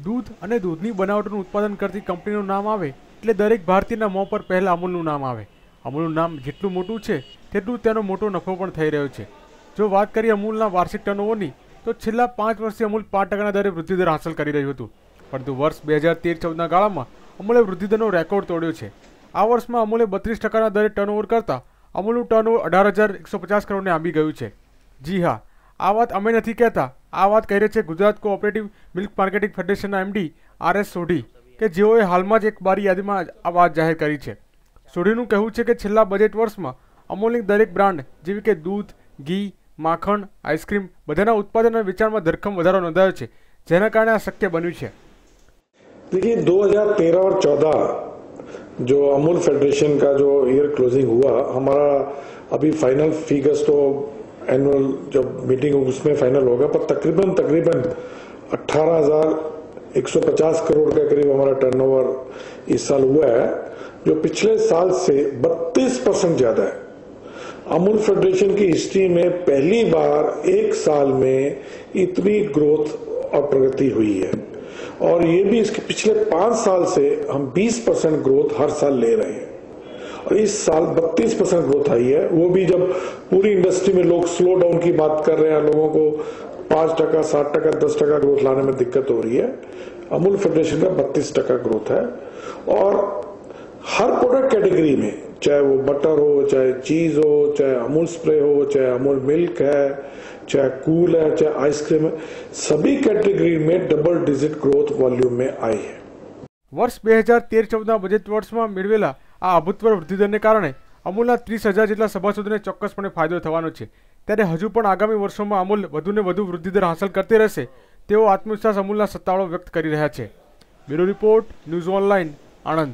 दूध અને દૂધની બનાવટનું ઉત્પાદન કરતી કંપનીનું નામ આવે એટલે દરેક ભારતીયના મોં પર પહેલા અમૂલનું નામ આવે। અમૂલનું નામ જેટલું મોટું છે તેટલું તેનો મોટો નફો પણ થઈ રહ્યો છે। જો વાત કરીએ અમૂલના વાર્ષિક ટર્નઓવરની તો છેલ્લા 5 વર્ષથી અમૂલ 5% દરે વૃદ્ધિદર હાંસલ કરી રહ્યું હતું, પરંતુ વર્ષ 2013-14ના ગાળામાં અમૂલે વૃદ્ધિદરનો રેકોર્ડ તોડ્યો છે। આ વર્ષમાં અમૂલે 32% દરે ટર્નઓવર કરતાં અમૂલનું ટર્નઓવર 18,150 કરોડને આંબી ગયું છે। જી હા, આ વાત અમે નથી કહેતા, આ વાત કહી રહ્યા છે ગુજરાત કોઓપરેટિવ મિલ્ક માર્કેટિંગ ફેડરેશનના એમડી આર.એસ. સોઢી, કે જેઓએ હાલમાં જ એક બારી યાદીમાં આ વાત જાહેર કરી છે। સોઢીનું કહેવું છે કે છેલ્લા બજેટ વર્ષમાં અમૂલની દરેક બ્રાન્ડ જેવી કે દૂધ, ઘી, માખણ, આઈસ્ક્રીમ બધાના उत्पादन और वेचाण में धरखम વધારો નોંધાયો છે, જેના કારણે આ શક્ય બન્યું છે। देखिए 2013 और 14 जो अमूल फेडरेशन का जो ईयर क्लोजिंग हुआ, हमारा अभी फाइनल फिगर्स तो एनुअल जब मीटिंग होगी उसमें फाइनल होगा, पर तकरीबन 18,150 करोड़ के करीब हमारा टर्नओवर इस साल हुआ है, जो पिछले साल से 32% ज्यादा है। अमूल फेडरेशन की हिस्ट्री में पहली बार एक साल में इतनी ग्रोथ और प्रगति हुई है, और ये भी इसके पिछले 5 साल से हम 20% ग्रोथ हर साल ले रहे हैं, और इस साल 32% ग्रोथ आई है। वो भी जब पूरी इंडस्ट्री में लोग स्लो डाउन की बात कर रहे हैं, लोगों को 5%, 7%, 10% ग्रोथ लाने में दिक्कत हो रही है, अमूल फेडरेशन का 32% ग्रोथ है। और हर प्रोडक्ट कैटेगरी में, चाहे वो बटर हो, चाहे चीज हो, चाहे अमूल स्प्रे हो, चाहे अमूल मिल्क है, चाहे कूल है, चाहे आइसक्रीम है, सभी कैटेगरी में डबल डिजिट ग्रोथ वॉल्यूम में आई है। वर्ष 2013-14 बजेट वर्षમાં મેળવેલા આ અભૂતપૂર્વ વૃદ્ધિદરને કારણે અમૂલના 30,000 જેટલા સભાસદોને ચોક્કસપણે ફાયદો થવાનો છે। ત્યારે હજુ પણ આગામી વર્ષોમાં અમૂલ વધુને વધુ વૃદ્ધિદર હાંસલ કરતી રહેશે તેવો આત્મવિશ્વાસ અમૂલના સત્તાવાળાઓ વ્યક્ત કરી રહ્યા છે। Bureau report, news online, Anand.